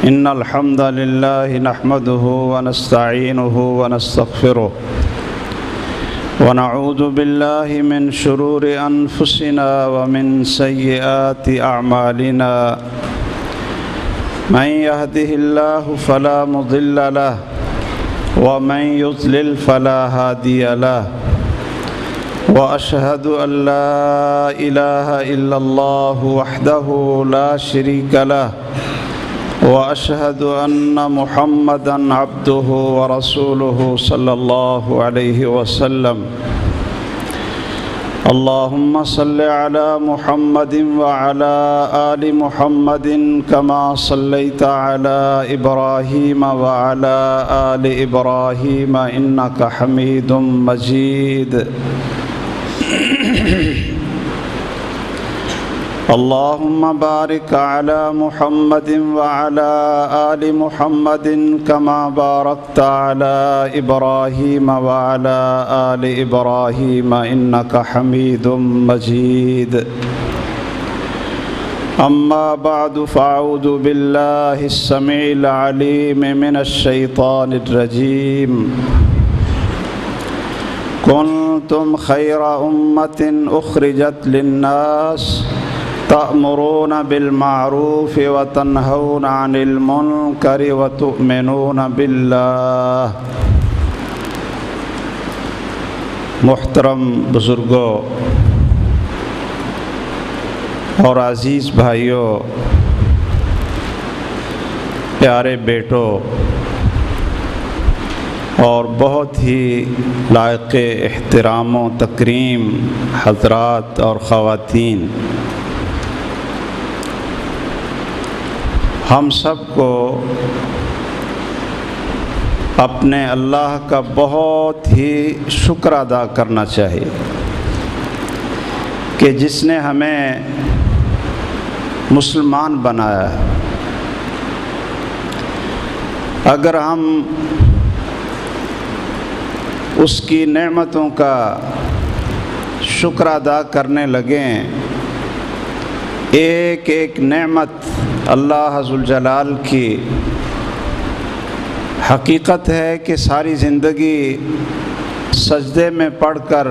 إن الحمد لله نحمده ونستعينه ونستغفره ونعوذ بالله من شرور أنفسنا ومن سيئات أعمالنا من يهده الله فلا مضل له ومن يضلل فلا هادي له وأشهد أن لا إله إلا الله وحده لا شريك له وأشهد أن محمدًا عبده ورسوله صلى الله عليه وسلم اللهم صل على محمد وعلى آل محمد كما صليت على إبراهيم وعلى آل إبراهيم إنك حميد مجيد اللهم بارك على محمد وعلى آل محمد كما باركت على إبراهيم وعلى آل إبراهيم إنك حميد مجيد أما بعد فأعوذ بالله السميع العليم من الشيطان الرجيم كنتم خير أمة أخرجت للناس تأمرون بالمعروف وتنهون عن المنكر وتؤمنون بالله۔ محترم بزرگوں اور عزیز بھائیوں، پیارے بیٹوں اور بہت ہی لائق احترام و تکریم حضرات اور خواتین، ہم سب کو اپنے اللہ کا بہت ہی شکر ادا کرنا چاہیے کہ جس نے ہمیں مسلمان بنایا ہے۔ اگر ہم اس کی نعمتوں کا شکر ادا کرنے لگیں، ایک ایک نعمت اللہ ذوالجلال کی، حقیقت ہے کہ ساری زندگی سجدے میں پڑھ کر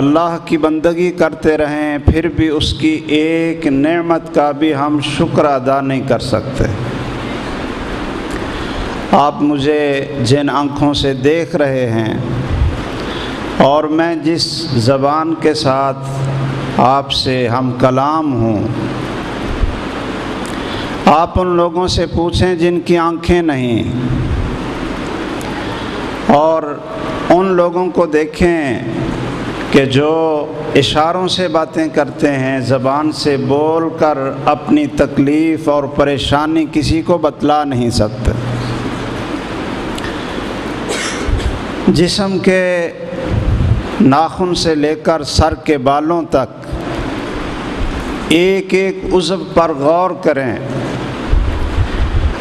اللہ کی بندگی کرتے رہیں، پھر بھی اس کی ایک نعمت کا بھی ہم شکر ادا نہیں کر سکتے۔ آپ مجھے جن آنکھوں سے دیکھ رہے ہیں اور میں جس زبان کے ساتھ آپ سے ہم کلام ہوں، آپ ان لوگوں سے پوچھیں جن کی آنکھیں نہیں، اور ان لوگوں کو دیکھیں کہ جو اشاروں سے باتیں کرتے ہیں، زبان سے بول کر اپنی تکلیف اور پریشانی کسی کو بتلا نہیں سکتے۔ جسم کے ناخن سے لے کر سر کے بالوں تک ایک ایک عضو پر غور کریں۔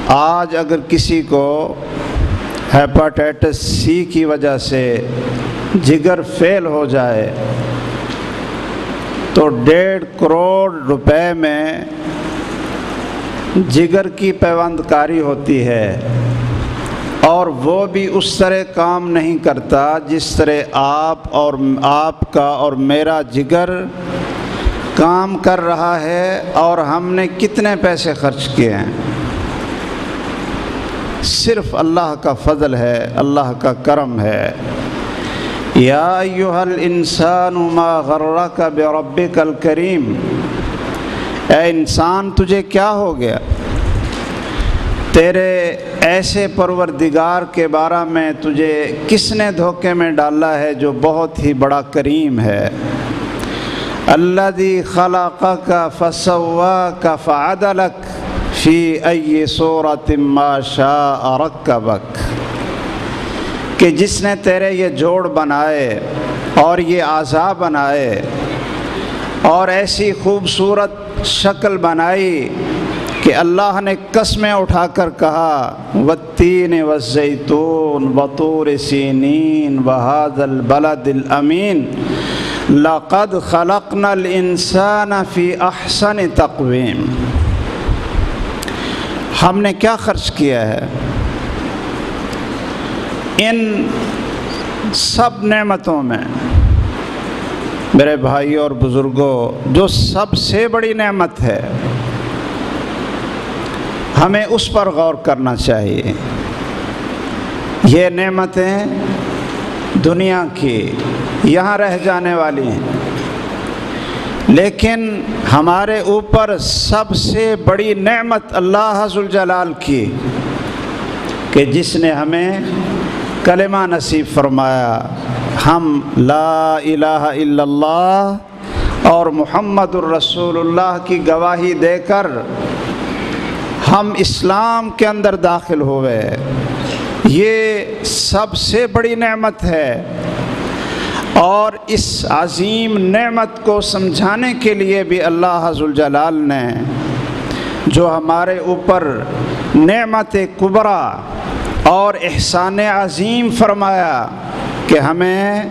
آج اگر کسی کو ہیپاٹائٹس سی کی وجہ سے جگر فیل ہو جائے تو 1.5 کروڑ روپے میں جگر کی پیوند کاری ہوتی ہے، اور وہ بھی اس طرح کام نہیں کرتا جس طرح آپ کا اور میرا جگر کام کر رہا ہے، اور ہم نے کتنے پیسے خرچ کیے ہیں۔ صرف اللہ کا فضل ہے، اللہ کا کرم ہے۔ یا ایھا الانسان ما غرک بربک الکریم، اے انسان تجھے کیا ہو گیا؟ تیرے ایسے پروردگار کے بارے میں تجھے کس نے دھوکے میں ڈالا ہے جو بہت ہی بڑا کریم ہے۔ الذی خلقک فسواک فعدلک فی ای صورۃ ما شاء رکبک، کہ جس نے تیرے یہ جوڑ بنائے اور یہ اعضاء بنائے اور ایسی خوبصورت شکل بنائی کہ اللہ نے قسمیں اٹھا کر کہا والتین والزیتون وطور سینین وہذا البلد الامین لقد خلقنا الانسان فی احسن تقویم۔ ہم نے کیا خرچ کیا ہے؟ ان سب نعمتوں میں میرے بھائی اور بزرگوں، جو سب سے بڑی نعمت ہے ہمیں اس پر غور کرنا چاہیے۔ یہ نعمتیں دنیا کی یہاں رہ جانے والی ہیں، لیکن ہمارے اوپر سب سے بڑی نعمت اللہ ذوالجلال کی کہ جس نے ہمیں کلمہ نصیب فرمایا، ہم لا الہ الا اللہ اور محمد الرسول اللہ کی گواہی دے کر ہم اسلام کے اندر داخل ہوئے۔ یہ سب سے بڑی نعمت ہے، اور اس عظیم نعمت کو سمجھانے کے لیے بھی اللہ ذوالجلال نے جو ہمارے اوپر نعمت کبریٰ اور احسان عظیم فرمایا کہ ہمیں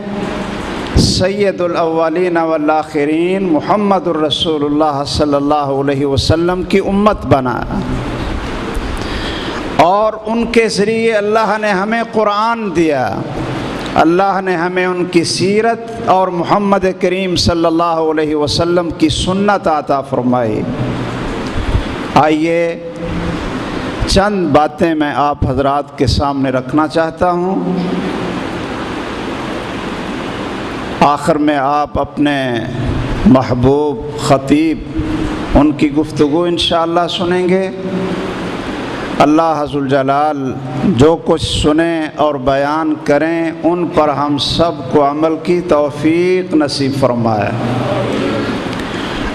سید الاولین والآخرین محمد الرسول اللہ صلی اللہ علیہ وسلم کی امت بنایا، اور ان کے ذریعے اللہ نے ہمیں قرآن دیا، اللہ نے ہمیں ان کی سیرت اور محمد کریم صلی اللہ علیہ وسلم کی سنت عطا فرمائی۔ آئیے چند باتیں میں آپ حضرات کے سامنے رکھنا چاہتا ہوں، آخر میں آپ اپنے محبوب خطیب ان کی گفتگو انشاءاللہ سنیں گے۔ اللہ ذوالجلال جو کچھ سنیں اور بیان کریں ان پر ہم سب کو عمل کی توفیق نصیب فرمائے۔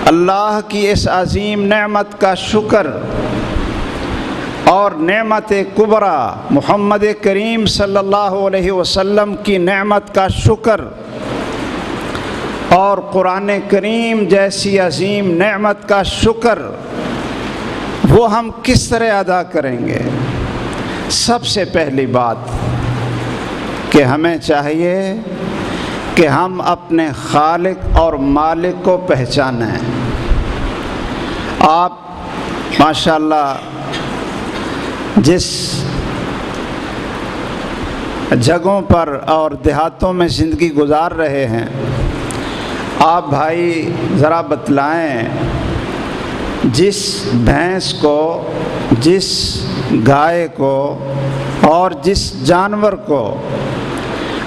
اللہ کی اس عظیم نعمت کا شکر اور نعمت کبریٰ محمد کریم صلی اللہ علیہ وسلم کی نعمت کا شکر اور قرآن کریم جیسی عظیم نعمت کا شکر وہ ہم کس طرح ادا کریں گے؟ سب سے پہلی بات کہ ہمیں چاہیے کہ ہم اپنے خالق اور مالک کو پہچانیں۔ آپ ماشاءاللہ جس جگہوں پر اور دیہاتوں میں زندگی گزار رہے ہیں، آپ بھائی ذرا بتلائیں، جس بھینس کو، جس گائے کو اور جس جانور کو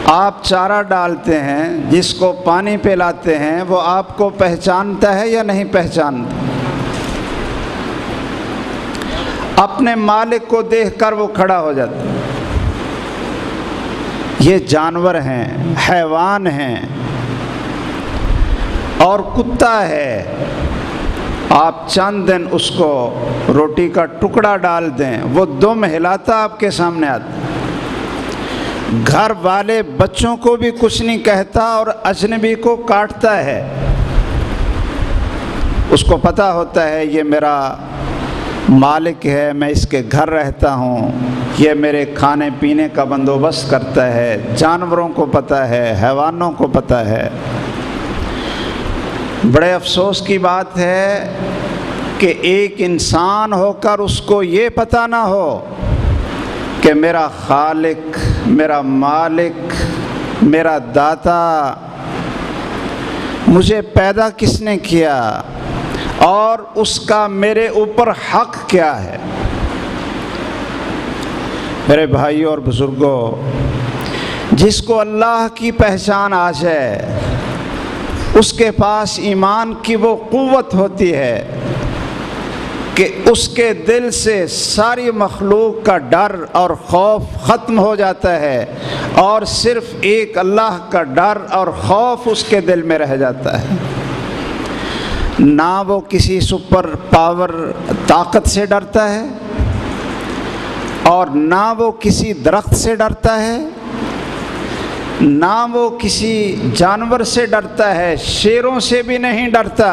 آپ چارہ ڈالتے ہیں، جس کو پانی پلاتے ہیں، وہ آپ کو پہچانتا ہے یا نہیں پہچانتا؟ اپنے مالک کو دیکھ کر وہ کھڑا ہو جاتا ہے۔ یہ جانور ہیں، حیوان ہیں، اور کتا ہے، آپ چند دن اس کو روٹی کا ٹکڑا ڈال دیں، وہ دم ہلاتا آپ کے سامنے آتا۔ گھر والے بچوں کو بھی کچھ نہیں کہتا اور اجنبی کو کاٹتا ہے۔ اس کو پتہ ہوتا ہے یہ میرا مالک ہے، میں اس کے گھر رہتا ہوں، یہ میرے کھانے پینے کا بندوبست کرتا ہے۔ جانوروں کو پتہ ہے، حیوانوں کو پتہ ہے۔ بڑے افسوس کی بات ہے کہ ایک انسان ہو کر اس کو یہ پتہ نہ ہو کہ میرا خالق، میرا مالک، میرا داتا، مجھے پیدا کس نے کیا اور اس کا میرے اوپر حق کیا ہے۔ میرے بھائیوں اور بزرگوں، جس کو اللہ کی پہچان آ جائے اس کے پاس ایمان کی وہ قوت ہوتی ہے کہ اس کے دل سے ساری مخلوق کا ڈر اور خوف ختم ہو جاتا ہے، اور صرف ایک اللہ کا ڈر اور خوف اس کے دل میں رہ جاتا ہے۔ نہ وہ کسی سپر پاور طاقت سے ڈرتا ہے، اور نہ وہ کسی درخت سے ڈرتا ہے، نہ وہ کسی جانور سے ڈرتا ہے، شیروں سے بھی نہیں ڈرتا۔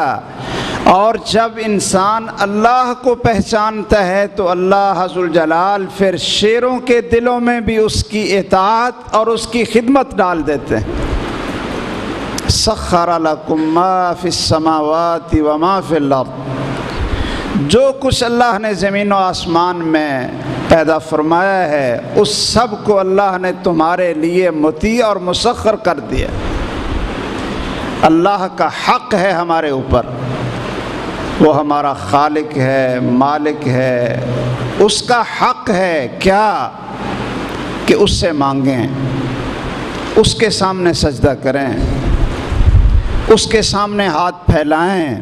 اور جب انسان اللہ کو پہچانتا ہے تو اللہ ذوالجلال پھر شیروں کے دلوں میں بھی اس کی اطاعت اور اس کی خدمت ڈال دیتے ہیں۔ سخر لکم ما فی السماوات وما فی الارض، جو کچھ اللہ نے زمین و آسمان میں پیدا فرمایا ہے اس سب کو اللہ نے تمہارے لیے مطیع اور مسخر کر دیا۔ اللہ کا حق ہے ہمارے اوپر، وہ ہمارا خالق ہے، مالک ہے، اس کا حق ہے کیا کہ اس سے مانگیں، اس کے سامنے سجدہ کریں، اس کے سامنے ہاتھ پھیلائیں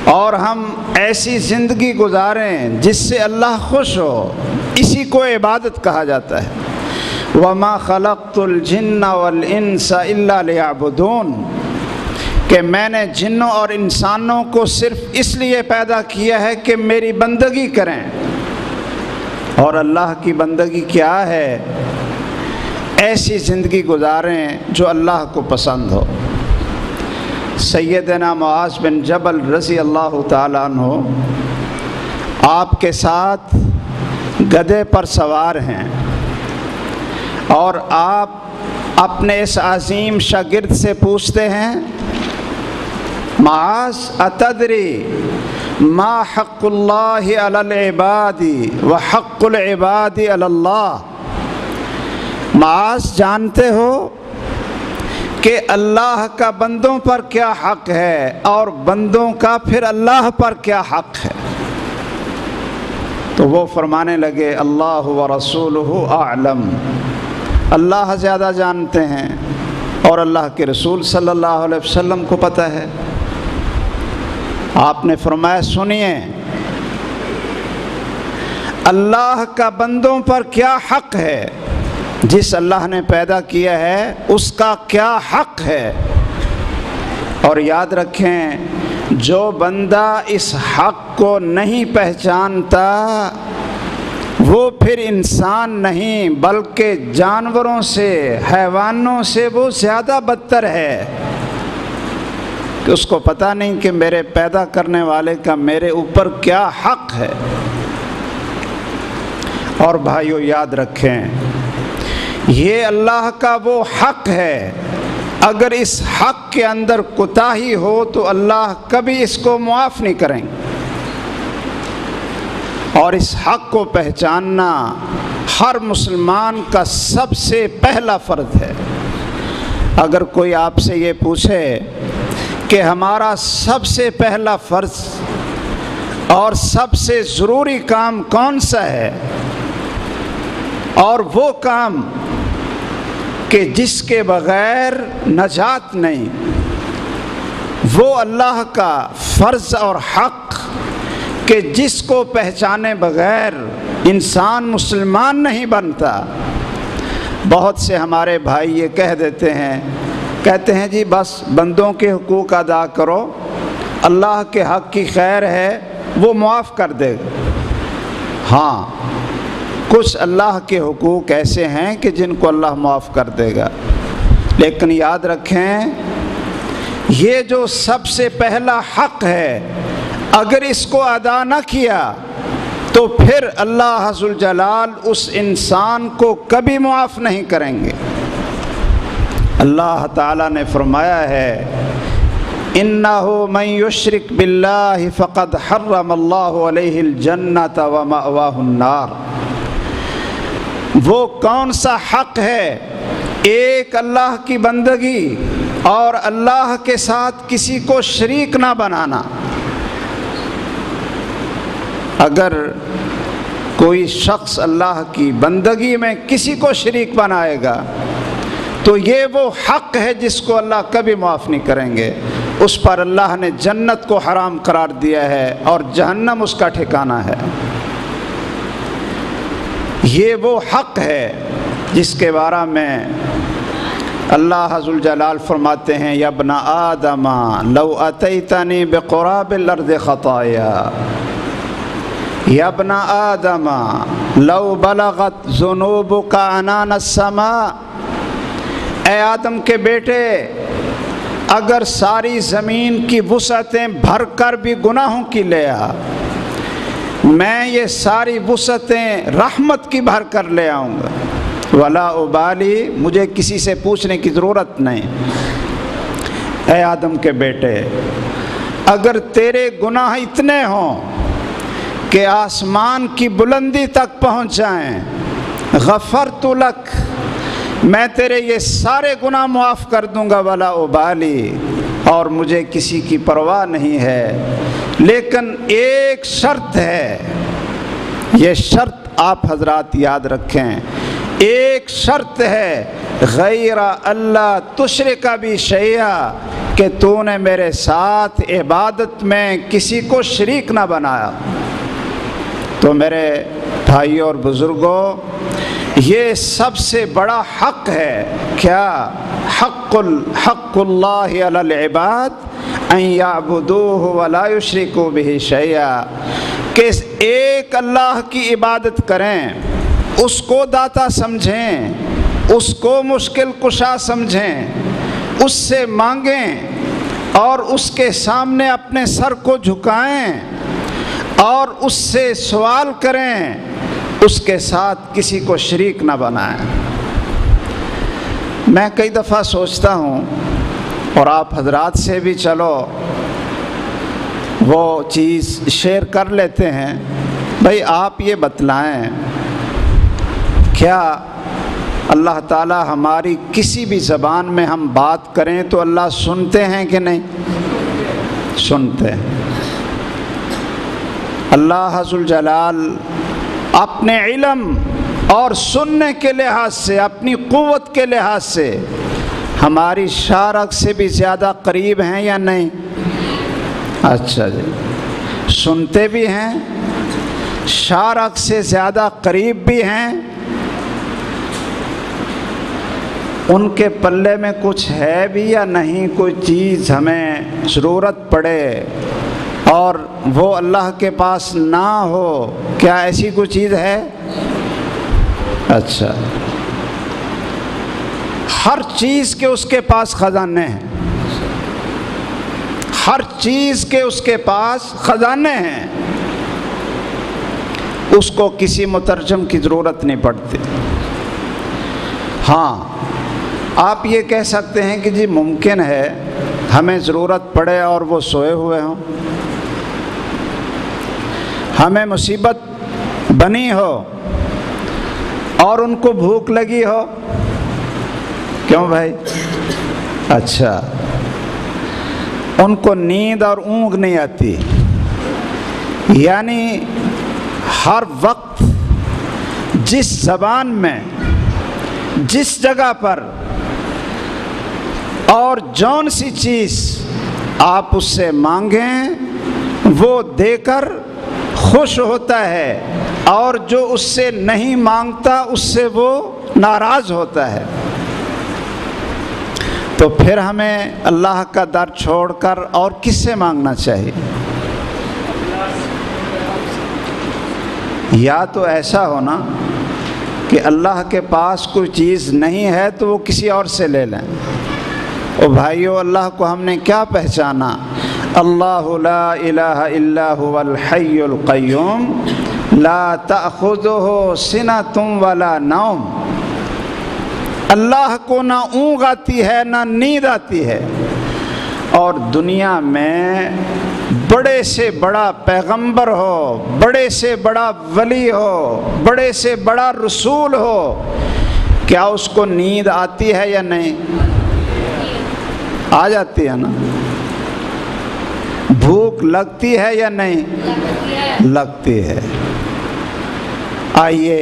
اور ہم ایسی زندگی گزاریں جس سے اللہ خوش ہو۔ اسی کو عبادت کہا جاتا ہے۔ وَمَا خَلَقْتُ الْجِنَّ وَالْإِنسَ إِلَّا لِيَعْبُدُونَ، کہ میں نے جنوں اور انسانوں کو صرف اس لیے پیدا کیا ہے کہ میری بندگی کریں۔ اور اللہ کی بندگی کیا ہے؟ ایسی زندگی گزاریں جو اللہ کو پسند ہو۔ سیدنا معاذ بن جبل رضی اللہ تعالیٰ عنہ آپ کے ساتھ گدھے پر سوار ہیں اور آپ اپنے اس عظیم شاگرد سے پوچھتے ہیں، معاذ اتدری ما حق اللہ علی العباد وحق العباد علی اللہ، معاذ جانتے ہو کہ اللہ کا بندوں پر کیا حق ہے اور بندوں کا پھر اللہ پر کیا حق ہے؟ تو وہ فرمانے لگے اللہ ورسولہ اعلم، اللہ زیادہ جانتے ہیں اور اللہ کے رسول صلی اللہ علیہ وسلم کو پتہ ہے۔ آپ نے فرمایا سنیے، اللہ کا بندوں پر کیا حق ہے، جس اللہ نے پیدا کیا ہے اس کا کیا حق ہے، اور یاد رکھیں جو بندہ اس حق کو نہیں پہچانتا وہ پھر انسان نہیں بلکہ جانوروں سے، حیوانوں سے وہ زیادہ بدتر ہے، کہ اس کو پتہ نہیں کہ میرے پیدا کرنے والے کا میرے اوپر کیا حق ہے۔ اور بھائیو یاد رکھیں یہ اللہ کا وہ حق ہے، اگر اس حق کے اندر کوتاہی ہو تو اللہ کبھی اس کو معاف نہیں کریں گے۔ اور اس حق کو پہچاننا ہر مسلمان کا سب سے پہلا فرض ہے۔ اگر کوئی آپ سے یہ پوچھے کہ ہمارا سب سے پہلا فرض اور سب سے ضروری کام کون سا ہے، اور وہ کام کہ جس کے بغیر نجات نہیں، وہ اللہ کا فرض اور حق کہ جس کو پہچانے بغیر انسان مسلمان نہیں بنتا۔ بہت سے ہمارے بھائی یہ کہتے ہیں جی بس بندوں کے حقوق ادا کرو، اللہ کے حق کی خیر ہے وہ معاف کر دے گا۔ ہاں کچھ اللہ کے حقوق ایسے ہیں کہ جن کو اللہ معاف کر دے گا، لیکن یاد رکھیں یہ جو سب سے پہلا حق ہے اگر اس کو ادا نہ کیا تو پھر اللہ ذوالجلال اس انسان کو کبھی معاف نہیں کریں گے۔ اللہ تعالیٰ نے فرمایا ہے اِنَّهُ مَن يُشْرِكْ بِاللَّهِ فَقَدْ حَرَّمَ اللَّهُ عَلَيْهِ الْجَنَّةَ وَمَأْوَاهُ النَّارُ، وہ کون سا حق ہے ایک اللہ کی بندگی اور اللہ کے ساتھ کسی کو شریک نہ بنانا۔ اگر کوئی شخص اللہ کی بندگی میں کسی کو شریک بنائے گا تو یہ وہ حق ہے جس کو اللہ کبھی معاف نہیں کریں گے۔ اس پر اللہ نے جنت کو حرام قرار دیا ہے اور جہنم اس کا ٹھکانہ ہے۔ یہ وہ حق ہے جس کے بارے میں اللہ ذوالجلال فرماتے ہیں یا ابن آدم لو اتیتنی بقراب الارض خطایا، یا ابن آدم لو بلغت ذنوبک عنان السماء، اے آدم کے بیٹے اگر ساری زمین کی وسعتیں بھر کر بھی گناہوں کی لے آ، میں یہ ساری وسعتیں رحمت کی بھر کر لے آؤں گا، ولا ابالی، مجھے کسی سے پوچھنے کی ضرورت نہیں۔ اے آدم کے بیٹے اگر تیرے گناہ اتنے ہوں کہ آسمان کی بلندی تک پہنچ جائیں، غفرت لک، میں تیرے یہ سارے گناہ معاف کر دوں گا، ولا ابالی، اور مجھے کسی کی پرواہ نہیں ہے، لیکن ایک شرط ہے، یہ شرط آپ حضرات یاد رکھیں، ایک شرط ہے، غیر اللہ تشرک بی شیئا، کہ تو نے میرے ساتھ عبادت میں کسی کو شریک نہ بنایا۔ تو میرے بھائیوں اور بزرگوں، یہ سب سے بڑا حق ہے، کیا؟ حق اللہ علی العباد ان یعبدوہ ولا یشرکوا بہ شیئا، کہ ایک اللہ کی عبادت کریں، اس کو داتا سمجھیں، اس کو مشکل کشا سمجھیں، اس سے مانگیں اور اس کے سامنے اپنے سر کو جھکائیں اور اس سے سوال کریں، اس کے ساتھ کسی کو شریک نہ بنائیں۔ میں کئی دفعہ سوچتا ہوں، اور آپ حضرات سے بھی چلو وہ چیز شیئر کر لیتے ہیں، بھائی آپ یہ بتلائیں، کیا اللہ تعالی ہماری کسی بھی زبان میں ہم بات کریں تو اللہ سنتے ہیں کہ نہیں؟ سنتے ہیں۔ اللہ ذوالجلال اپنے علم اور سننے کے لحاظ سے، اپنی قوت کے لحاظ سے ہماری شارق سے بھی زیادہ قریب ہیں یا نہیں؟ اچھا جی، سنتے بھی ہیں، شارق سے زیادہ قریب بھی ہیں۔ ان کے پلے میں کچھ ہے بھی یا نہیں؟ کوئی چیز ہمیں ضرورت پڑے اور وہ اللہ کے پاس نہ ہو، کیا ایسی کوئی چیز ہے؟ اچھا، ہر چیز کے اس کے پاس خزانے ہیں، ہر چیز کے اس کے پاس خزانے ہیں، اس کو کسی مترجم کی ضرورت نہیں پڑتی۔ ہاں، آپ یہ کہہ سکتے ہیں کہ جی ممکن ہے ہمیں ضرورت پڑے اور وہ سوئے ہوئے ہوں، ہمیں مصیبت بنی ہو اور ان کو بھوک لگی ہو، کیوں بھائی؟ اچھا، ان کو نیند اور اونگ نہیں آتی، یعنی ہر وقت جس زبان میں، جس جگہ پر اور جون سی چیز آپ اس سے مانگیں وہ دے کر خوش ہوتا ہے، اور جو اس سے نہیں مانگتا اس سے وہ ناراض ہوتا ہے۔ تو پھر ہمیں اللہ کا در چھوڑ کر اور کس سے مانگنا چاہیے؟ یا تو ایسا ہونا کہ اللہ کے پاس کوئی چیز نہیں ہے تو وہ کسی اور سے لے لیں۔ او بھائیو، اللہ کو ہم نے کیا پہچانا؟ اللہ لا الہ الا هو الحی القیوم لا تأخذہ سنۃ ولا نوم، اللہ کو نہ اونگ آتی ہے نہ نیند آتی ہے، اور دنیا میں بڑے سے بڑا پیغمبر ہو، بڑے سے بڑا ولی ہو، بڑے سے بڑا رسول ہو، کیا اس کو نیند آتی ہے یا نہیں؟ آ جاتی ہے نا؟ بھوک لگتی ہے یا نہیں؟ لگتی ہے۔ آئیے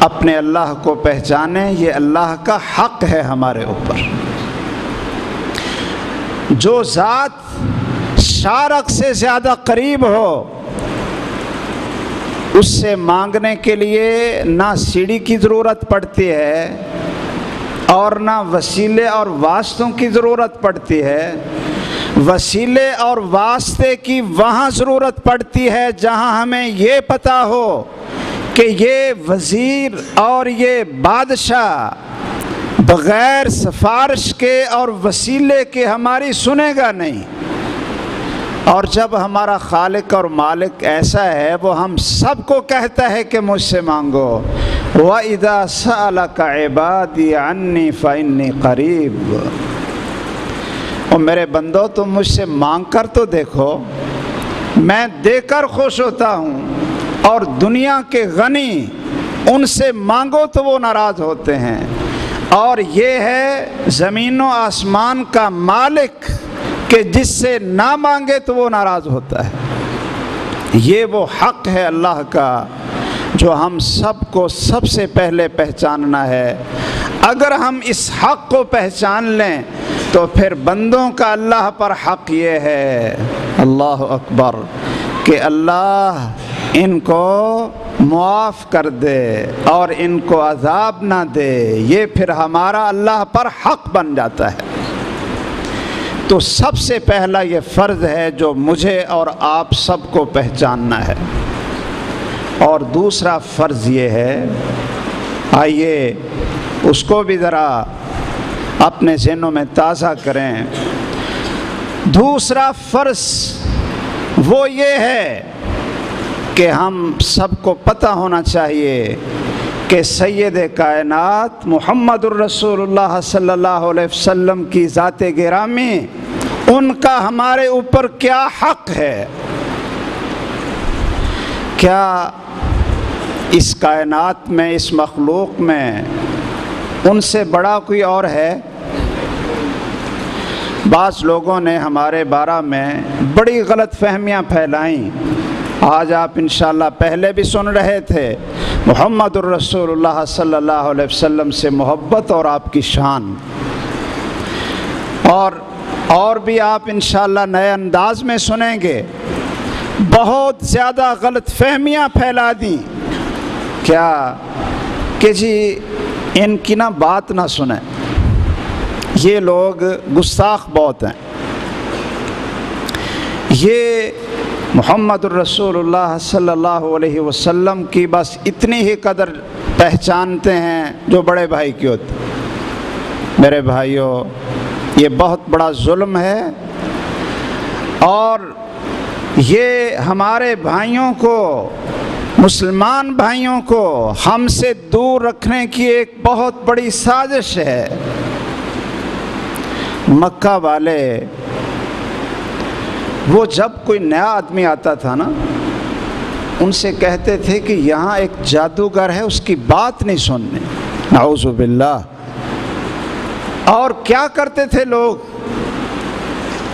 اپنے اللہ کو پہچانیں، یہ اللہ کا حق ہے ہمارے اوپر۔ جو ذات شارق سے زیادہ قریب ہو، اس سے مانگنے کے لیے نہ سیڑھی کی ضرورت پڑتی ہے اور نہ وسیلے اور واسطوں کی ضرورت پڑتی ہے۔ وسیلے اور واسطے کی وہاں ضرورت پڑتی ہے جہاں ہمیں یہ پتہ ہو کہ یہ وزیر اور یہ بادشاہ بغیر سفارش کے اور وسیلے کے ہماری سنے گا نہیں۔ اور جب ہمارا خالق اور مالک ایسا ہے، وہ ہم سب کو کہتا ہے کہ مجھ سے مانگو، وَإِذَا سَأَلَكَ عِبَادِي عَنِّي فَإِنِّي قَرِيبٌ۔ اور میرے بندو تم مجھ سے مانگ کر تو دیکھو، میں دے کر خوش ہوتا ہوں، اور دنیا کے غنی ان سے مانگو تو وہ ناراض ہوتے ہیں، اور یہ ہے زمین و آسمان کا مالک کہ جس سے نہ مانگے تو وہ ناراض ہوتا ہے۔ یہ وہ حق ہے اللہ کا جو ہم سب کو سب سے پہلے پہچاننا ہے۔ اگر ہم اس حق کو پہچان لیں تو پھر بندوں کا اللہ پر حق یہ ہے، اللہ اکبر، کہ اللہ ان کو معاف کر دے اور ان کو عذاب نہ دے۔ یہ پھر ہمارا اللہ پر حق بن جاتا ہے۔ تو سب سے پہلا یہ فرض ہے جو مجھے اور آپ سب کو پہچاننا ہے۔ اور دوسرا فرض یہ ہے، آئیے اس کو بھی ذرا اپنے ذہنوں میں تازہ کریں۔ دوسرا فرض وہ یہ ہے کہ ہم سب کو پتہ ہونا چاہیے کہ سید کائنات محمد الرسول اللہ صلی اللہ علیہ وسلم کی ذات گرامی، ان کا ہمارے اوپر کیا حق ہے۔ کیا اس کائنات میں، اس مخلوق میں ان سے بڑا کوئی اور ہے؟ بعض لوگوں نے ہمارے بارے میں بڑی غلط فہمیاں پھیلائیں۔ آج آپ انشاءاللہ پہلے بھی سن رہے تھے، محمد الرسول اللہ صلی اللہ علیہ وسلم سے محبت اور آپ کی شان، اور بھی آپ انشاءاللہ نئے انداز میں سنیں گے۔ بہت زیادہ غلط فہمیاں پھیلا دیں، کیا کہ جی ان کی نہ بات نہ سنیں، یہ لوگ گستاخ بہت ہیں، یہ محمد الرسول اللہ صلی اللہ علیہ وسلم کی بس اتنی ہی قدر پہچانتے ہیں جو بڑے بھائی کی ہوتی۔ میرے بھائیوں، یہ بہت بڑا ظلم ہے، اور یہ ہمارے بھائیوں کو، مسلمان بھائیوں کو ہم سے دور رکھنے کی ایک بہت بڑی سازش ہے۔ مکہ والے، وہ جب کوئی نیا آدمی آتا تھا نا، ان سے کہتے تھے کہ یہاں ایک جادوگر ہے، اس کی بات نہیں سننی، نعوذ باللہ۔ اور کیا کرتے تھے لوگ؟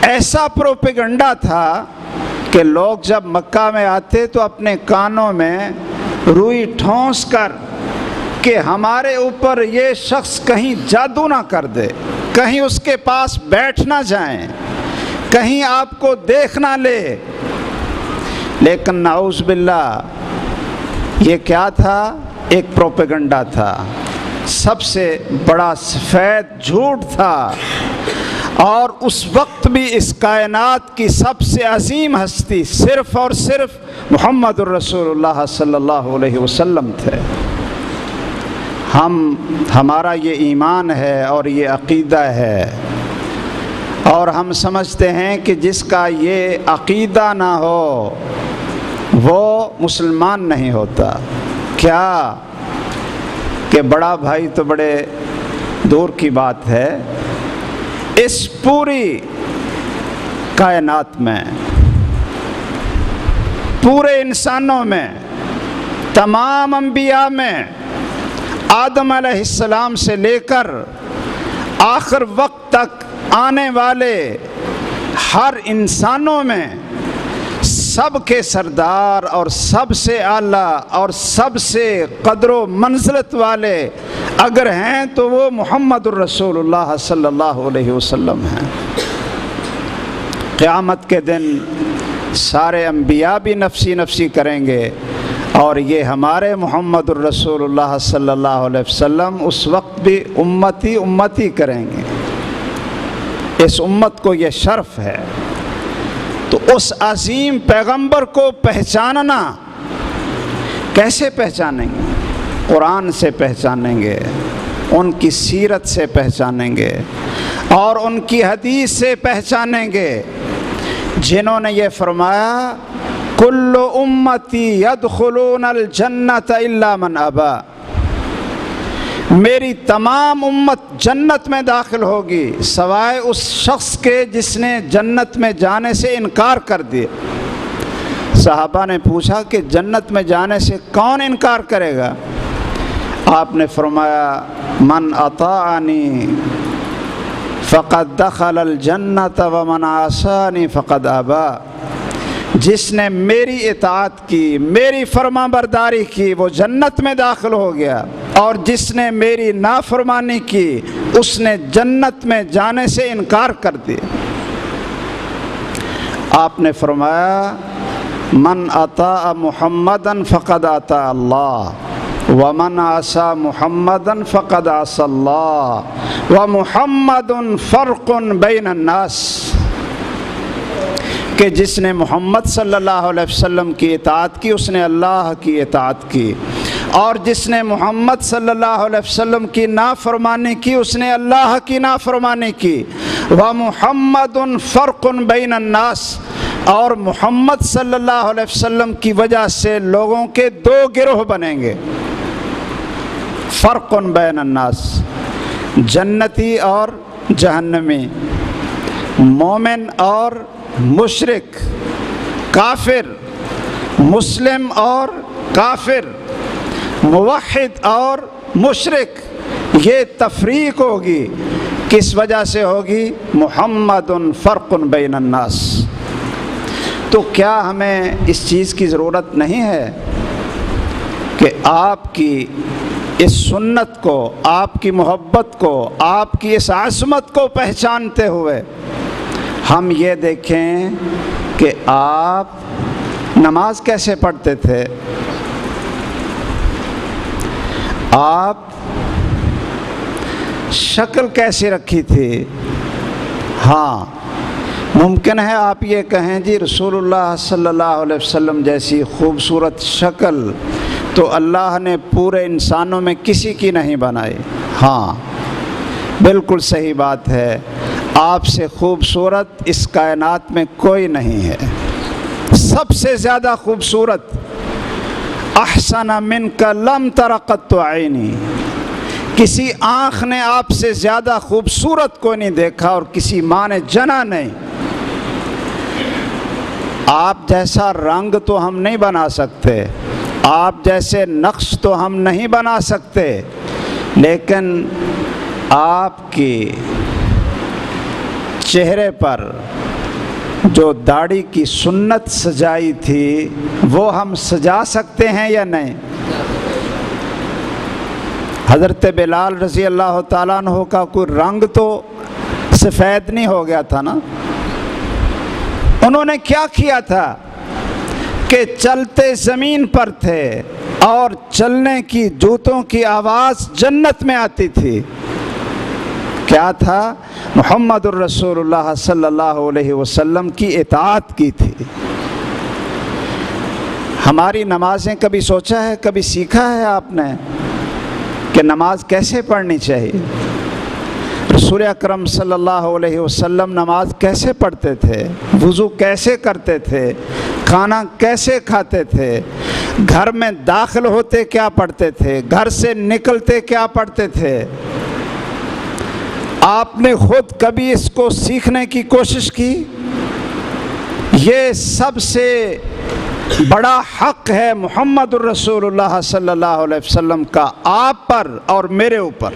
ایسا پروپیگنڈا تھا کہ لوگ جب مکہ میں آتے تو اپنے کانوں میں روئی ٹھونس کر کہ ہمارے اوپر یہ شخص کہیں جادو نہ کر دے، کہیں اس کے پاس بیٹھ نہ جائیں، کہیں آپ کو دیکھ نہ لے۔ لیکن نعوذ باللہ، یہ کیا تھا؟ ایک پروپیگنڈا تھا، سب سے بڑا سفید جھوٹ تھا۔ اور اس وقت بھی اس کائنات کی سب سے عظیم ہستی صرف اور صرف محمد الرسول اللہ صلی اللہ علیہ وسلم تھے۔ ہمارا یہ ایمان ہے اور یہ عقیدہ ہے، اور ہم سمجھتے ہیں کہ جس کا یہ عقیدہ نہ ہو وہ مسلمان نہیں ہوتا۔ کیا کہ بڑا بھائی تو بڑے دور کی بات ہے، اس پوری کائنات میں، پورے انسانوں میں، تمام انبیاء میں، آدم علیہ السلام سے لے کر آخر وقت تک آنے والے ہر انسانوں میں سب کے سردار اور سب سے اعلیٰ اور سب سے قدر و منزلت والے اگر ہیں تو وہ محمد الرسول اللہ صلی اللہ علیہ وسلم ہیں۔ قیامت کے دن سارے انبیاء بھی نفسی نفسی کریں گے، اور یہ ہمارے محمد الرسول اللہ صلی اللہ علیہ وسلم اس وقت بھی امتی امتی کریں گے۔ اس امت کو یہ شرف ہے۔ تو اس عظیم پیغمبر کو پہچاننا کیسے پہچانیں گے؟ قرآن سے پہچانیں گے، ان کی سیرت سے پہچانیں گے، اور ان کی حدیث سے پہچانیں گے، جنہوں نے یہ فرمایا کل امتی یدخلون الجنت الا من ابا، میری تمام امت جنت میں داخل ہوگی سوائے اس شخص کے جس نے جنت میں جانے سے انکار کر دیا۔ صحابہ نے پوچھا کہ جنت میں جانے سے کون انکار کرے گا؟ آپ نے فرمایا من اطاعنی فقد دخل الجنت ومن عصانی فقد ابا، جس نے میری اطاعت کی، میری فرما برداری کی، وہ جنت میں داخل ہو گیا، اور جس نے میری نافرمانی کی اس نے جنت میں جانے سے انکار کر دیا۔ آپ نے فرمایا من اطاع محمدا فقد اطاع اللہ ومن عصى محمدا فقد عصى اللہ ومحمد فرق بین الناس، کہ جس نے محمد صلی اللہ علیہ وسلم کی اطاعت کی اس نے اللہ کی اطاعت کی، اور جس نے محمد صلی اللہ علیہ وسلم کی نافرمانی کی اس نے اللہ کی نافرمانی کی۔ وَمُحَمَّدٌ فَرْقٌ بَيْنَ النَّاسِ، اور محمد صلی اللہ علیہ وسلم کی وجہ سے لوگوں کے دو گروہ بنیں گے، فرق بین الناس، جنتی اور جہنمی، مومن اور مشرک، کافر، مسلم اور کافر، موحد اور مشرک، یہ تفریق ہوگی۔ کس وجہ سے ہوگی؟ محمد فرق بین الناس۔ تو کیا ہمیں اس چیز کی ضرورت نہیں ہے کہ آپ کی اس سنت کو، آپ کی محبت کو، آپ کی اس عظمت کو پہچانتے ہوئے ہم یہ دیکھیں کہ آپ نماز کیسے پڑھتے تھے، آپ شکل کیسی رکھی تھی؟ ہاں، ممکن ہے آپ یہ کہیں جی رسول اللہ صلی اللہ علیہ وسلم جیسی خوبصورت شکل تو اللہ نے پورے انسانوں میں کسی کی نہیں بنائی۔ ہاں، بالکل صحیح بات ہے، آپ سے خوبصورت اس کائنات میں کوئی نہیں ہے۔ سب سے زیادہ خوبصورت احسن منک لم تر قط عینی، کسی آنکھ نے آپ سے زیادہ خوبصورت کو نہیں دیکھا اور کسی ماں نے جنا نہیں۔ آپ جیسا رنگ تو ہم نہیں بنا سکتے، آپ جیسے نقش تو ہم نہیں بنا سکتے، لیکن آپ کی چہرے پر جو داڑھی کی سنت سجائی تھی وہ ہم سجا سکتے ہیں یا نہیں؟ حضرت بلال رضی اللہ تعالیٰ عنہ کا کوئی رنگ تو سفید نہیں ہو گیا تھا نا؟ انہوں نے کیا کیا تھا کہ چلتے زمین پر تھے اور چلنے کی جوتوں کی آواز جنت میں آتی تھی۔ کیا تھا؟ محمد الرسول اللہ صلی اللہ علیہ وسلم کی اطاعت کی تھی۔ ہماری نمازیں کبھی سوچا ہے، کبھی سیکھا ہے آپ نے کہ نماز کیسے پڑھنی چاہیے؟ رسول اکرم صلی اللہ علیہ وسلم نماز کیسے پڑھتے تھے، وضو کیسے کرتے تھے، کھانا کیسے کھاتے تھے، گھر میں داخل ہوتے کیا پڑھتے تھے، گھر سے نکلتے کیا پڑھتے تھے؟ آپ نے خود کبھی اس کو سیکھنے کی کوشش کی؟ یہ سب سے بڑا حق ہے محمد الرسول اللہ صلی اللہ علیہ وسلم کا آپ پر اور میرے اوپر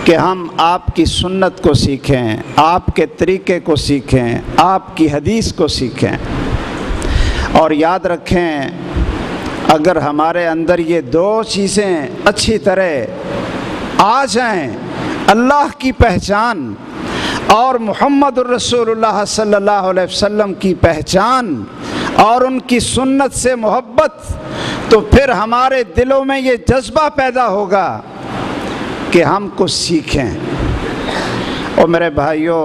کہ ہم آپ کی سنت کو سیکھیں، آپ کے طریقے کو سیکھیں، آپ کی حدیث کو سیکھیں۔ اور یاد رکھیں، اگر ہمارے اندر یہ دو چیزیں اچھی طرح آ جائیں، اللہ کی پہچان اور محمد الرسول اللہ صلی اللہ علیہ وسلم کی پہچان اور ان کی سنت سے محبت، تو پھر ہمارے دلوں میں یہ جذبہ پیدا ہوگا کہ ہم کچھ سیکھیں۔ اور میرے بھائیوں،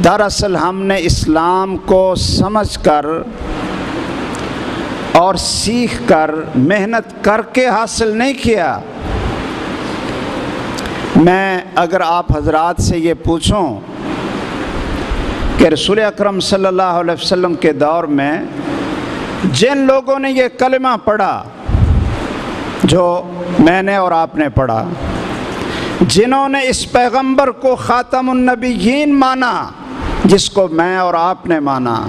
دراصل ہم نے اسلام کو سمجھ کر اور سیکھ کر محنت کر کے حاصل نہیں کیا۔ میں اگر آپ حضرات سے یہ پوچھوں کہ رسول اکرم صلی اللہ علیہ وسلم کے دور میں جن لوگوں نے یہ کلمہ پڑھا، جو میں نے اور آپ نے پڑھا، جنہوں نے اس پیغمبر کو خاتم النبیین مانا جس کو میں اور آپ نے مانا،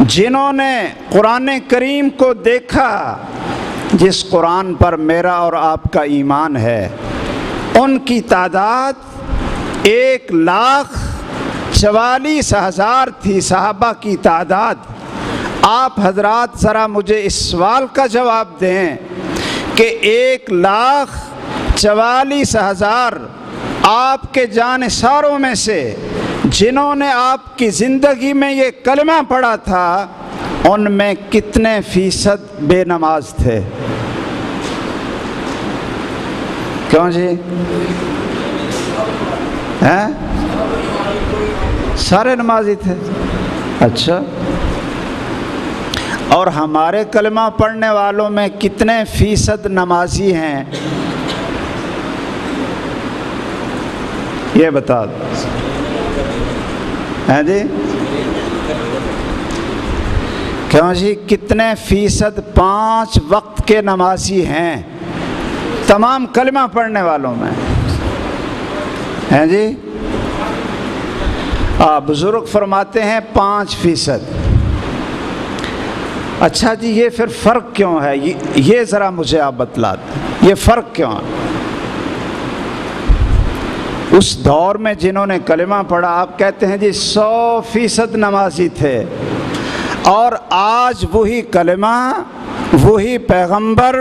جنہوں نے قرآن کریم کو دیکھا جس قرآن پر میرا اور آپ کا ایمان ہے، ان کی تعداد 1,44,000 تھی، صحابہ کی تعداد۔ آپ حضرات ذرا مجھے اس سوال کا جواب دیں کہ 1,44,000 آپ کے جانثاروں میں سے جنہوں نے آپ کی زندگی میں یہ کلمہ پڑھا تھا، ان میں کتنے فیصد بے نماز تھے؟ کیوں جی؟ ہیں؟ سارے نمازی تھے؟ اچھا، اور ہمارے کلمہ پڑھنے والوں میں کتنے فیصد نمازی ہیں یہ بتا دو؟ ہیں جی؟ کیوں جی؟ کتنے فیصد 5 وقت کے نمازی ہیں تمام کلمہ پڑھنے والوں میں؟ ہیں جی؟ بزرگ فرماتے ہیں 5%۔ اچھا جی، یہ پھر فرق کیوں ہے؟ یہ ذرا مجھے آپ بتلا دیں، یہ فرق کیوں ہے؟ اس دور میں جنہوں نے کلمہ پڑھا، آپ کہتے ہیں جی 100% نمازی تھے، اور آج وہی کلمہ، وہی پیغمبر،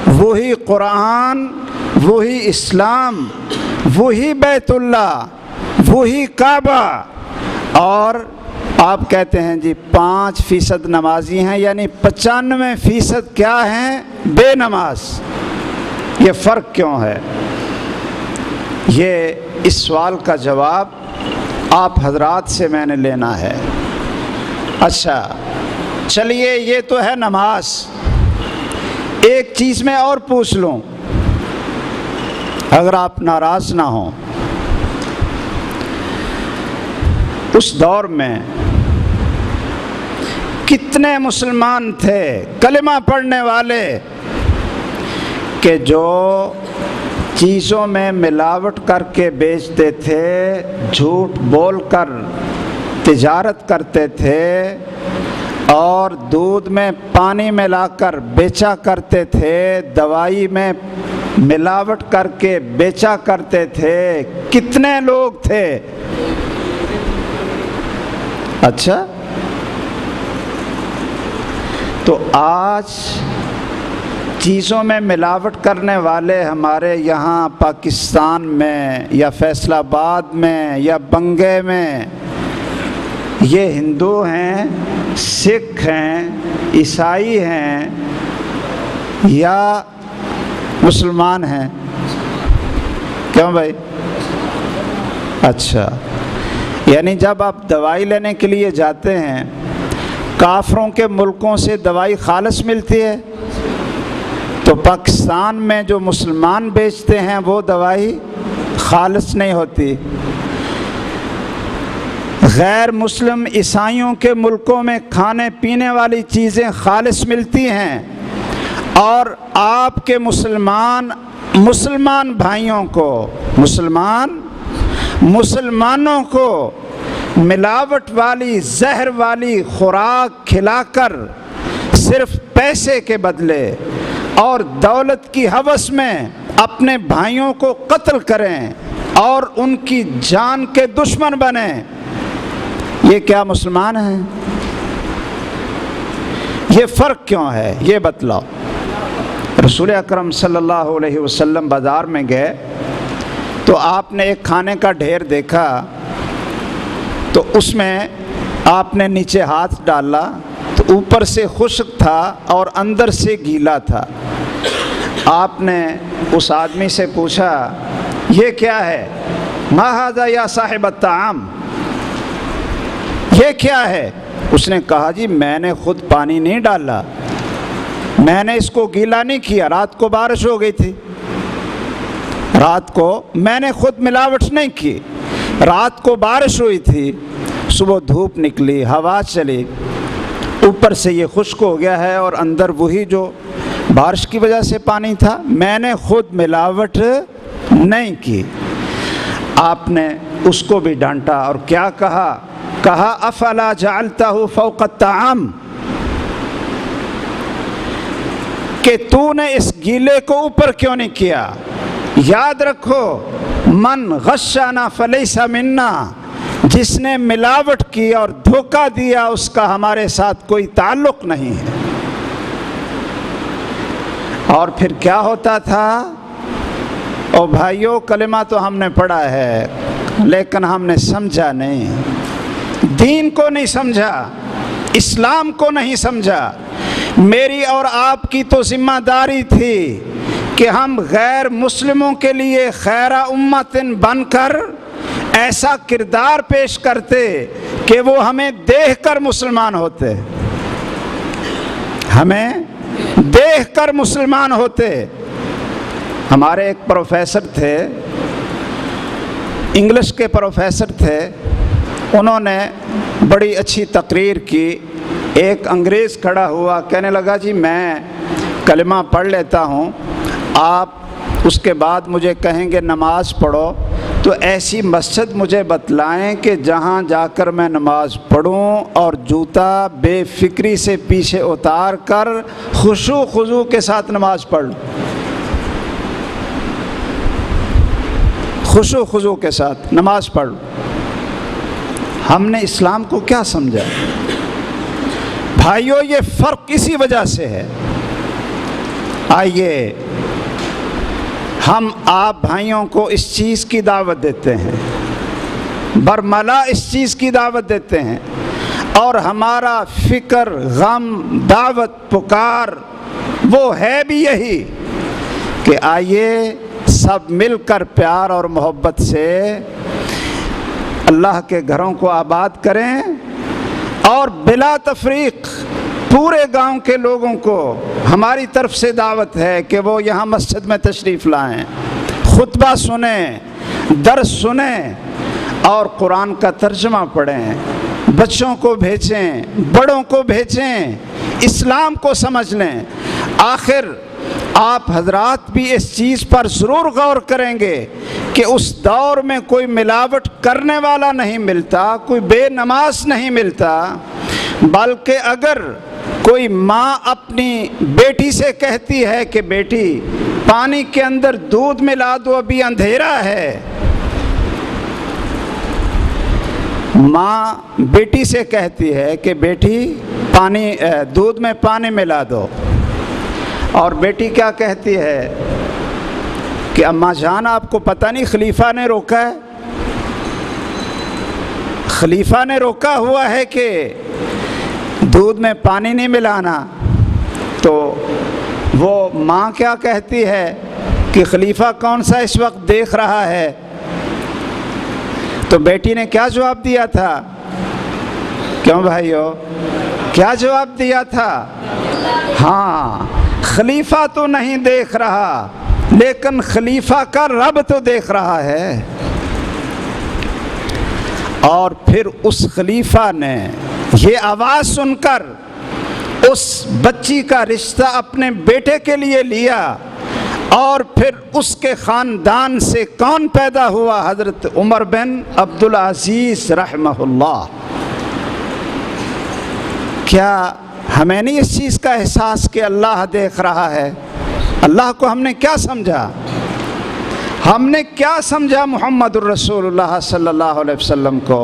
وہی قرآن، وہی اسلام، وہی بیت اللہ، وہی کعبہ، اور آپ کہتے ہیں جی 5% نمازی ہیں، یعنی 95% کیا ہیں؟ بے نماز۔ یہ فرق کیوں ہے؟ یہ اس سوال کا جواب آپ حضرات سے میں نے لینا ہے۔ اچھا چلیے، یہ تو ہے نماز۔ ایک چیز میں اور پوچھ لوں اگر آپ ناراض نہ ہوں، اس دور میں کتنے مسلمان تھے کلمہ پڑھنے والے کہ جو چیزوں میں ملاوٹ کر کے بیچتے تھے، جھوٹ بول کر تجارت کرتے تھے، اور دودھ میں پانی ملا کر بیچا کرتے تھے، دوائی میں ملاوٹ کر کے بیچا کرتے تھے؟ کتنے لوگ تھے؟ اچھا، تو آج چیزوں میں ملاوٹ کرنے والے ہمارے یہاں پاکستان میں یا فیصل آباد میں یا بنگے میں، یہ ہندو ہیں، سکھ ہیں، عیسائی ہیں یا مسلمان ہیں؟ کیوں بھائی؟ اچھا، یعنی جب آپ دوائی لینے کے لیے جاتے ہیں، کافروں کے ملکوں سے دوائی خالص ملتی ہے، تو پاکستان میں جو مسلمان بیچتے ہیں وہ دوائی خالص نہیں ہوتی۔ غیر مسلم عیسائیوں کے ملکوں میں کھانے پینے والی چیزیں خالص ملتی ہیں، اور آپ کے مسلمان بھائیوں کو، مسلمانوں کو ملاوٹ والی، زہر والی خوراک کھلا کر صرف پیسے کے بدلے اور دولت کی ہوس میں اپنے بھائیوں کو قتل کریں اور ان کی جان کے دشمن بنیں، یہ کیا مسلمان ہیں؟ یہ فرق کیوں ہے؟ یہ بتلاؤ۔ رسول اکرم صلی اللہ علیہ وسلم بازار میں گئے تو آپ نے ایک کھانے کا ڈھیر دیکھا، تو اس میں آپ نے نیچے ہاتھ ڈالا تو اوپر سے خشک تھا اور اندر سے گیلا تھا۔ آپ نے اس آدمی سے پوچھا یہ کیا ہے؟ ما ھذا یا صاحب الطعام، یہ کیا ہے؟ اس نے کہا جی میں نے خود پانی نہیں ڈالا، میں نے اس کو گیلا نہیں کیا، رات کو بارش ہو گئی تھی، رات کو میں نے خود ملاوٹ نہیں کی، رات کو بارش ہوئی تھی، صبح دھوپ نکلی، ہوا چلی، اوپر سے یہ خشک ہو گیا ہے اور اندر وہی جو بارش کی وجہ سے پانی تھا، میں نے خود ملاوٹ نہیں کی۔ آپ نے اس کو بھی ڈانٹا اور کیا کہا افلا جعلتہ فوق الطعام، کہ تو نے اس گیلے کو اوپر کیوں نہیں کیا؟ یاد رکھو، من غشنا فلیس منا، جس نے ملاوٹ کی اور دھوکہ دیا اس کا ہمارے ساتھ کوئی تعلق نہیں ہے۔ اور پھر کیا ہوتا تھا؟ او بھائیو، کلمہ تو ہم نے پڑھا ہے لیکن ہم نے سمجھا نہیں، دین کو نہیں سمجھا، اسلام کو نہیں سمجھا۔ میری اور آپ کی تو ذمہ داری تھی کہ ہم غیر مسلموں کے لیے خیر امتن بن کر ایسا کردار پیش کرتے کہ وہ ہمیں دیکھ کر مسلمان ہوتے، ہمیں دیکھ کر مسلمان ہوتے۔ ہمارے ایک پروفیسر تھے، انگلش کے پروفیسر تھے، انہوں نے بڑی اچھی تقریر کی۔ ایک انگریز کھڑا ہوا، کہنے لگا جی میں کلمہ پڑھ لیتا ہوں، آپ اس کے بعد مجھے کہیں گے نماز پڑھو، تو ایسی مسجد مجھے بتلائیں کہ جہاں جا کر میں نماز پڑھوں اور جوتا بے فکری سے پیچھے اتار کر خشوع خضوع کے ساتھ نماز پڑھ لوں، خشوع خضوع کے ساتھ نماز پڑھ لوں۔ ہم نے اسلام کو کیا سمجھا؟ بھائیو، یہ فرق اسی وجہ سے ہے۔ آئیے ہم آپ بھائیوں کو اس چیز کی دعوت دیتے ہیں، برملا اس چیز کی دعوت دیتے ہیں، اور ہمارا فکر، غم، دعوت، پکار وہ ہے بھی یہی کہ آئیے سب مل کر پیار اور محبت سے اللہ کے گھروں کو آباد کریں، اور بلا تفریق پورے گاؤں کے لوگوں کو ہماری طرف سے دعوت ہے کہ وہ یہاں مسجد میں تشریف لائیں، خطبہ سنیں، درس سنیں اور قرآن کا ترجمہ پڑھیں، بچوں کو بھیجیں، بڑوں کو بھیجیں، اسلام کو سمجھ لیں۔ آخر آپ حضرات بھی اس چیز پر ضرور غور کریں گے کہ اس دور میں کوئی ملاوٹ کرنے والا نہیں ملتا، کوئی بے نماز نہیں ملتا، بلکہ اگر کوئی ماں اپنی بیٹی سے کہتی ہے کہ بیٹی پانی کے اندر دودھ ملا دو ابھی اندھیرا ہے، ماں بیٹی سے کہتی ہے کہ بیٹی دودھ میں پانی ملا دو، اور بیٹی کیا کہتی ہے کہ اماں جان آپ کو پتہ نہیں خلیفہ نے روکا ہے، خلیفہ نے روکا ہوا ہے کہ دودھ میں پانی نہیں ملانا۔ تو وہ ماں کیا کہتی ہے کہ خلیفہ کون سا اس وقت دیکھ رہا ہے؟ تو بیٹی نے کیا جواب دیا تھا؟ کیوں بھائیو، کیا جواب دیا تھا؟ ہاں، خلیفہ تو نہیں دیکھ رہا لیکن خلیفہ کا رب تو دیکھ رہا ہے۔ اور پھر اس خلیفہ نے یہ آواز سن کر اس بچی کا رشتہ اپنے بیٹے کے لیے لیا، اور پھر اس کے خاندان سے کون پیدا ہوا؟ حضرت عمر بن عبدالعزیز رحمہ اللہ۔ کیا ہمیں نہیں اس چیز کا احساس کہ اللہ دیکھ رہا ہے؟ اللہ کو ہم نے کیا سمجھا؟ ہم نے کیا سمجھا محمد الرسول اللہ صلی اللہ علیہ وسلم کو؟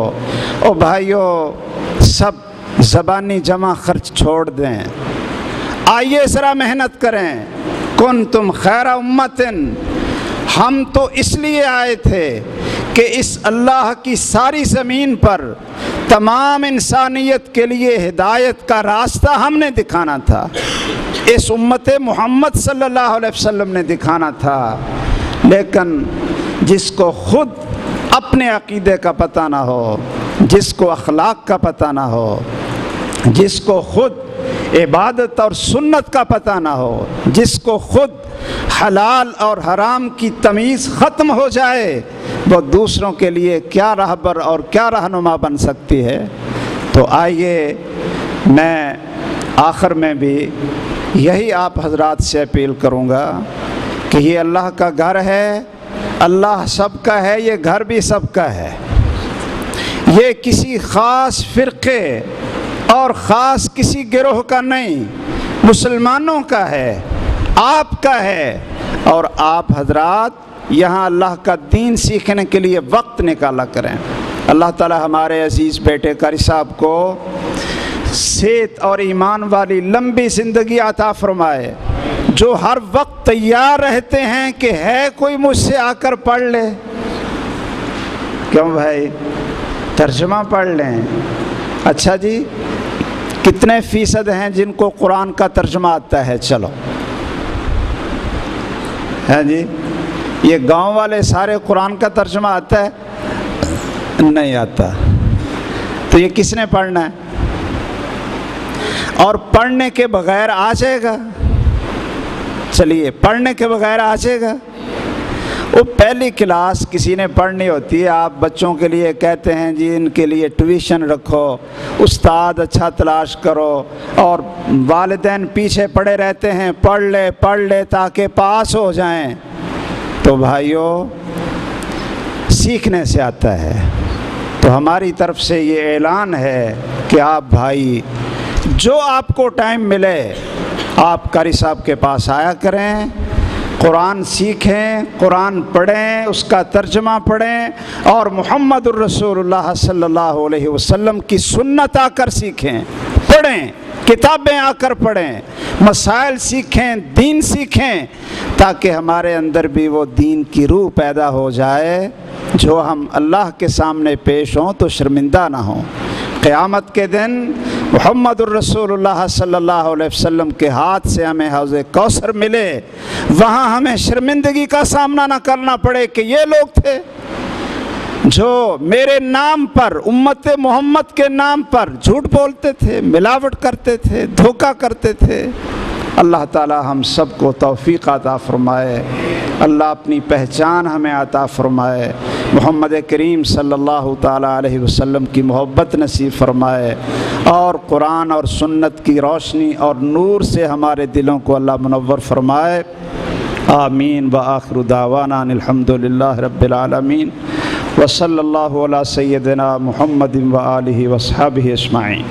او بھائیو، سب زبانی جمع خرچ چھوڑ دیں، آئیے ذرا محنت کریں۔ کنتم خیر امتن، ہم تو اس لیے آئے تھے کہ اس اللہ کی ساری زمین پر تمام انسانیت کے لیے ہدایت کا راستہ ہم نے دکھانا تھا، اس امت محمد صلی اللہ علیہ وسلم نے دکھانا تھا۔ لیکن جس کو خود اپنے عقیدے کا پتہ نہ ہو، جس کو اخلاق کا پتہ نہ ہو، جس کو خود عبادت اور سنت کا پتہ نہ ہو، جس کو خود حلال اور حرام کی تمیز ختم ہو جائے، وہ دوسروں کے لیے کیا رہبر اور کیا رہنما بن سکتی ہے؟ تو آئیے میں آخر میں بھی یہی آپ حضرات سے اپیل کروں گا کہ یہ اللہ کا گھر ہے، اللہ سب کا ہے، یہ گھر بھی سب کا ہے، یہ کسی خاص فرقے اور خاص کسی گروہ کا نہیں، مسلمانوں کا ہے، آپ کا ہے۔ اور آپ حضرات یہاں اللہ کا دین سیکھنے کے لیے وقت نکالا کریں۔ اللہ تعالی ہمارے عزیز بیٹے قاری صاحب کو صحت اور ایمان والی لمبی زندگی عطا فرمائے، جو ہر وقت تیار رہتے ہیں کہ ہے کوئی مجھ سے آ کر پڑھ لے۔ کیوں بھائی، ترجمہ پڑھ لیں۔ اچھا جی، کتنے فیصد ہیں جن کو قرآن کا ترجمہ آتا ہے؟ چلو، ہے جی، یہ گاؤں والے سارے قرآن کا ترجمہ آتا ہے؟ نہیں آتا۔ تو یہ کس نے پڑھنا ہے؟ اور پڑھنے کے بغیر آ جائے گا؟ چلیے، پڑھنے کے بغیر آ جائے گا۔ وہ پہلی کلاس کسی نے پڑھنی ہوتی ہے، آپ بچوں کے لیے کہتے ہیں جی ان کے لیے ٹیوشن رکھو، استاد اچھا تلاش کرو، اور والدین پیچھے پڑے رہتے ہیں پڑھ لے تاکہ پاس ہو جائیں۔ تو بھائیوں، سیکھنے سے آتا ہے۔ تو ہماری طرف سے یہ اعلان ہے کہ آپ بھائی جو آپ کو ٹائم ملے آپ قاری صاحب کے پاس آیا کریں، قرآن سیکھیں، قرآن پڑھیں، اس کا ترجمہ پڑھیں، اور محمد الرسول اللہ صلی اللہ علیہ وسلم کی سنت آ کر سیکھیں، پڑھیں، کتابیں آ کر پڑھیں، مسائل سیکھیں، دین سیکھیں، تاکہ ہمارے اندر بھی وہ دین کی روح پیدا ہو جائے، جو ہم اللہ کے سامنے پیش ہوں تو شرمندہ نہ ہوں۔ قیامت کے دن محمد الرسول اللہ صلی اللہ علیہ وسلم کے ہاتھ سے ہمیں حوض کوثر ملے، وہاں ہمیں شرمندگی کا سامنا نہ کرنا پڑے کہ یہ لوگ تھے جو میرے نام پر، امت محمد کے نام پر جھوٹ بولتے تھے، ملاوٹ کرتے تھے، دھوکہ کرتے تھے۔ اللہ تعالی ہم سب کو توفیق عطا فرمائے، اللہ اپنی پہچان ہمیں عطا فرمائے، محمد کریم صلی اللہ تعالی علیہ وسلم کی محبت نصیب فرمائے، اور قرآن اور سنت کی روشنی اور نور سے ہمارے دلوں کو اللہ منور فرمائے۔ آمین۔ وآخر دعوانا ان الحمد للہ رب العالمین، وصلی اللہ علی سیدنا محمد وآلہ وصحبہ اجمعین۔